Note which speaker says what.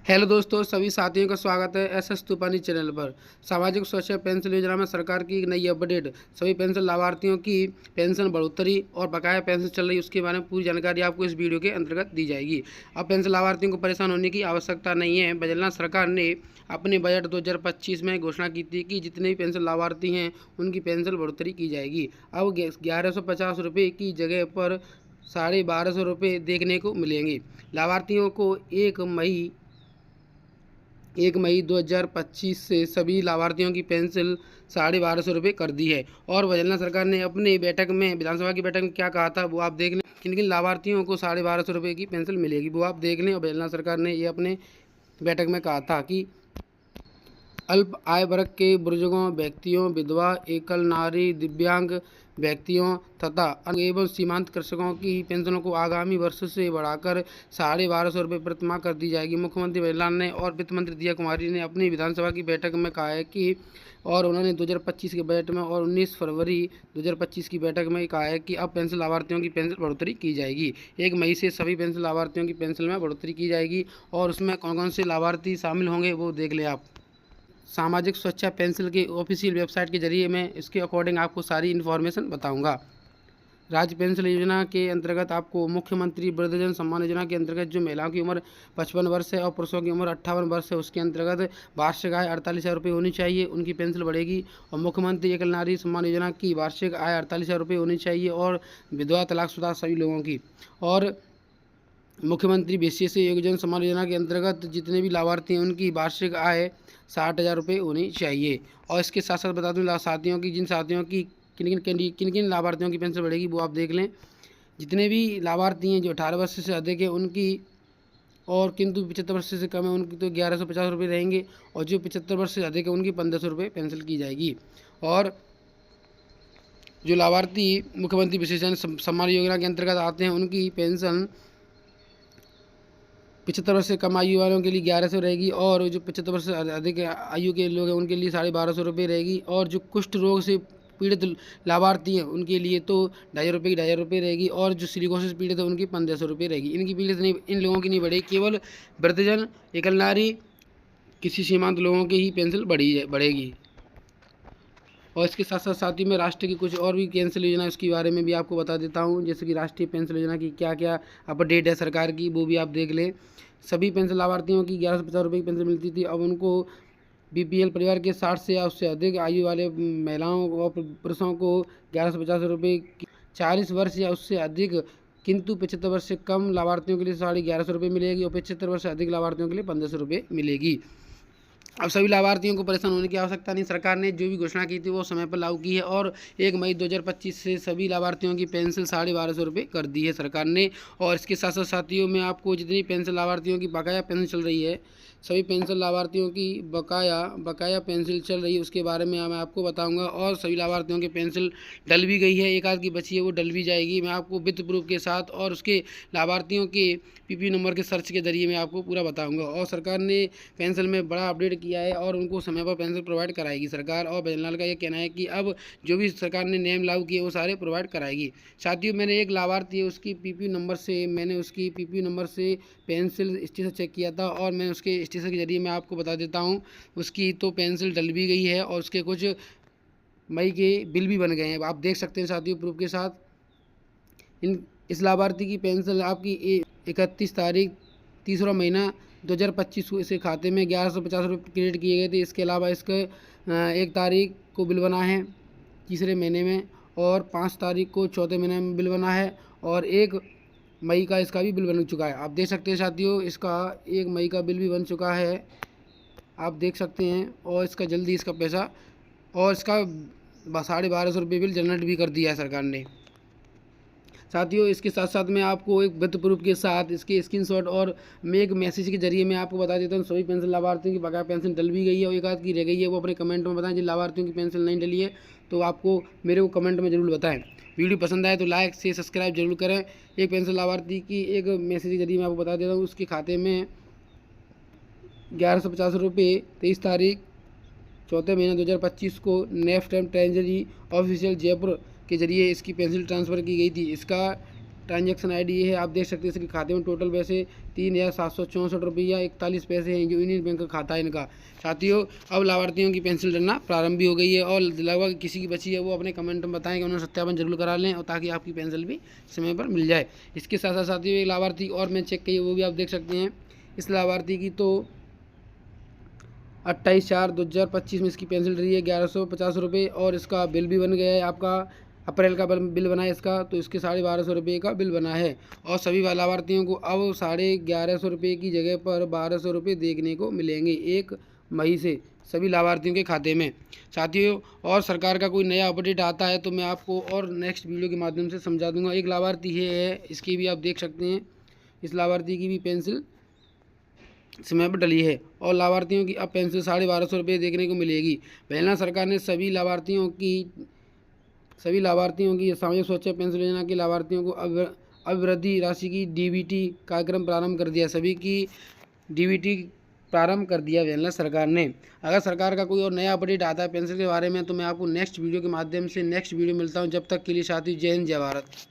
Speaker 1: Hello दोस्तों, सभी साथियों का स्वागत है एसएस तूफानी चैनल पर। सामाजिक सुरक्षा पेंशन योजना में सरकार की एक नई अपडेट। सभी पेंशन लाभार्थियों की पेंशन बढ़ोतरी और बकाया पेंशन चल रही है, उसके बारे में पूरी जानकारी आपको इस वीडियो के अंतर्गत दी जाएगी। अब पेंशन लाभार्थियों को परेशान होने की आवश्यकता नहीं है। बजरंग सरकार ने अपने बजट 2025 में घोषणा की थी कि जितने भी पेंशन लाभार्थी हैं उनकी पेंशन बढ़ोतरी की जाएगी। अब 1150 रुपये की जगह पर 1250 रुपये देखने को मिलेंगे। लाभार्थियों को 1 मई 2025 से सभी लाभार्थियों की पेंशन 1250 रुपये कर दी है। और बजरंग सरकार ने अपने बैठक में, विधानसभा की बैठक में क्या कहा था वो आप देख लें। किन किन लाभार्थियों को 1250 रुपये की पेंशन मिलेगी वो आप देख लें। और बजरंग सरकार ने ये अपने बैठक में कहा था कि अल्प आय वर्ग के बुजुर्गों, व्यक्तियों, विधवा, एकल नारी, दिव्यांग व्यक्तियों तथा एवं सीमांत कृषकों की पेंशनों को आगामी वर्ष से बढ़ाकर 1250 रुपये प्रतिमाह कर दी जाएगी। मुख्यमंत्री बजरंग ने और वित्त मंत्री दिया कुमारी ने अपनी विधानसभा की बैठक में कहा है कि उन्होंने 2025 के बजट में और 19 फरवरी 2025 की बैठक में कहा है कि अब पेंशन लाभार्थियों की पेंशन बढ़ोतरी की जाएगी। 1 मई से सभी पेंशन लाभार्थियों की पेंशन में बढ़ोतरी की जाएगी। और उसमें कौन कौन से लाभार्थी शामिल होंगे वो देख लें आप। सामाजिक सुरक्षा पेंशन की ऑफिशियल वेबसाइट के जरिए मैं इसके अकॉर्डिंग आपको सारी इन्फॉर्मेशन बताऊंगा। राज्य पेंशन योजना के अंतर्गत आपको मुख्यमंत्री वृद्धजन सम्मान योजना के अंतर्गत जो महिलाओं की उम्र 55 वर्ष है और पुरुषों की उम्र 58 वर्ष है, उसके अंतर्गत वार्षिक आय 48,000 रुपये होनी चाहिए, उनकी पेंशन बढ़ेगी। और मुख्यमंत्री एकल नारी सम्मान योजना की वार्षिक आय 48,000 रुपये होनी चाहिए और विधवा तलाकशुदा सभी लोगों की। और मुख्यमंत्री विशेष योगदान सम्मान योजना के अंतर्गत जितने भी लाभार्थी हैं उनकी वार्षिक आय 60,000 रुपये होनी चाहिए। और इसके साथ साथ बता दूँ साथियों की, जिन साथियों की किन किन लाभार्थियों की पेंशन बढ़ेगी वो आप देख लें। जितने भी लाभार्थी हैं जो 18 वर्ष से अधिक है उनकी, और किंतु 75 वर्ष से कम है उनकी तो 1150 रुपये रहेंगे। और जो 75 वर्ष से अधिक है उनकी 1500 रुपये पेंशन की जाएगी। और जो लाभार्थी मुख्यमंत्री विशेष सम्मान योजना के अंतर्गत आते हैं उनकी पेंशन 75 वर्ष से कम आयु वालों के लिए 1100 रहेगी। और जो 75 वर्ष से अधिक आयु के लोग हैं उनके लिए 1250 रुपये रहेगी। और जो कुष्ठ रोग से पीड़ित लाभार्थी हैं उनके लिए तो 2,500 रुपये की 2,500 रुपये रहेगी। और जो सिलिकोसिस से पीड़ित है उनकी 1,500 रुपये रहेगी। इनकी पीड़ित नहीं, इन लोगों की नहीं बढ़ेगी, केवल वृद्धजन, एकल नारी, किसी सीमांत लोगों की ही पेंशन बढ़ेगी। और इसके साथ साथ साथ ही मैं राष्ट्र की कुछ और भी पेंशन योजना उसके बारे में भी आपको बता देता हूँ। जैसे कि राष्ट्रीय पेंशन योजना की क्या क्या अपडेट है सरकार की वो भी आप देख लें। सभी पेंशन लाभार्थियों की 1150 रुपये की पेंशन मिलती थी। अब उनको बीपीएल परिवार के 60 से या उससे अधिक आयु वाले महिलाओं और पुरुषों को 1150 रुपये, 40 वर्ष या उससे अधिक किंतु 75 वर्ष से कम लाभार्थियों के लिए 1150 रुपये मिलेगी। और 75 वर्ष से अधिक लाभार्थियों के लिए 1,500 रुपये मिलेगी। अब सभी लाभार्थियों को परेशान होने की आवश्यकता नहीं। सरकार ने जो भी घोषणा की थी वो समय पर लागू की है। और 1 मई 2025 से सभी लाभार्थियों की पेंशन 1250 रुपये कर दी है सरकार ने। और इसके साथ साथ साथियों में आपको जितनी पेंशन लाभार्थियों की बकाया पेंशन चल रही है, सभी पेंशन लाभार्थियों की बकाया पेंशन चल रही है, उसके बारे में मैं आपको बताऊंगा। और सभी लाभार्थियों की पेंशन डल भी गई है, एक आध की बची है वो डल भी जाएगी। मैं आपको वित्त प्रूफ के साथ और उसके लाभार्थियों के पीपी नंबर के सर्च के जरिए मैं आपको पूरा बताऊंगा। और सरकार ने पेंशन में बड़ा अपडेट किया है और उनको समय पर पेंशन प्रोवाइड कराएगी सरकार। और बजरंग का ये कहना है कि अब जो भी सरकार ने नियम लागू किए वो सारे प्रोवाइड कराएगी। साथियों, मैंने एक लाभार्थी है उसकी पीपी नंबर से पेंशन स्टेटस चेक किया था और मैं उसके स्टेटस के जरिए मैं आपको बता देता हूँ। उसकी तो पेंशन डल भी गई है और उसके कुछ मई के बिल भी बन गए हैं, आप देख सकते हैं साथियों प्रूफ के साथ। इस लाभार्थी की पेंशन आपकी 31 तारीख 3रा महीना 2025 को इसे खाते में 1150 रुपये क्रेडिट किए गए थे। इसके अलावा इसके 1 तारीख को बिल बना है 3रे महीने में, और 5 तारीख को 4थे महीने में बिल बना है, और 1 मई का इसका भी बिल बन चुका है। आप देख सकते हैं साथियों, इसका 1 मई का बिल भी बन चुका है, आप देख सकते हैं। और इसका जल्दी इसका पैसा और इसका 1250 रुपये बिल जनरेट भी कर दिया है सरकार ने। साथियों, इसके साथ साथ मैं आपको एक वित्त प्रूफ के साथ इसके स्क्रीनशॉट और मैं एक मैसेज के जरिए मैं आपको बता देता हूँ। सभी पेंशन लाभार्थियों की बकाया पेंशन डल भी गई है और एक आध की रह गई है, वो अपने कमेंट में बताएं। जिन लाभार्थियों की पेंशन नहीं डली है तो आपको मेरे को कमेंट में ज़रूर बताएं। वीडियो पसंद आए तो लाइक से सब्सक्राइब जरूर करें। एक पेंशन लाभार्थी की एक मैसेज के जरिए मैं आपको बता देता हूँ। उसके खाते में 1150 रुपये 23 तारीख 4थे महीने 2025 को NEFT and treasury official Jaipur के जरिए इसकी पेंशन ट्रांसफ़र की गई थी। इसका ट्रांजैक्शन आईडी है, आप देख सकते हैं। इसके खाते में टोटल वैसे ₹3,764.41 हैं। जो यूनियन बैंक का खाता है इनका। साथियों, अब लाभार्थियों की पेंशन डलना प्रारंभ भी हो गई है और लगभग किसी की बची है वो अपने कमेंट में बताएं कि उन्होंने सत्यापन जरूर करा लें और ताकि आपकी पेंशन भी समय पर मिल जाए। इसके साथ साथ साथियों एक लाभार्थी और मैं चेक की वो भी आप देख सकते हैं। इस लाभार्थी की तो 28/4/2025 में इसकी पेंशन रही है ₹1150 और इसका बिल भी बन गया है। आपका अप्रैल का बिल बना है इसका, तो इसके ₹1250 का बिल बना है और सभी लाभार्थियों को अब ₹1150 की जगह पर ₹1200 देखने को मिलेंगे 1 मई से सभी लाभार्थियों के खाते में। साथियों, और सरकार का कोई नया अपडेट आता है तो मैं आपको और नेक्स्ट वीडियो के माध्यम से समझा दूंगा। एक लाभार्थी है, इसकी भी आप देख सकते हैं। इस लाभार्थी की भी पेंशन समय पर डली है और लाभार्थियों की अब पेंशन ₹1250 देखने को मिलेगी। पहला सरकार ने सभी लाभार्थियों की सामाजिक सुरक्षा पेंशन योजना के लाभार्थियों को अवधि राशि की डीबीटी कार्यक्रम प्रारंभ कर दिया। सभी की डीबीटी प्रारंभ कर दिया पहला सरकार ने। अगर सरकार का कोई और नया अपडेट आता है पेंशन के बारे में तो मैं आपको नेक्स्ट वीडियो के माध्यम से नेक्स्ट वीडियो मिलता हूं। जब तक के लिए साथी, जय हिंद, जय भारत।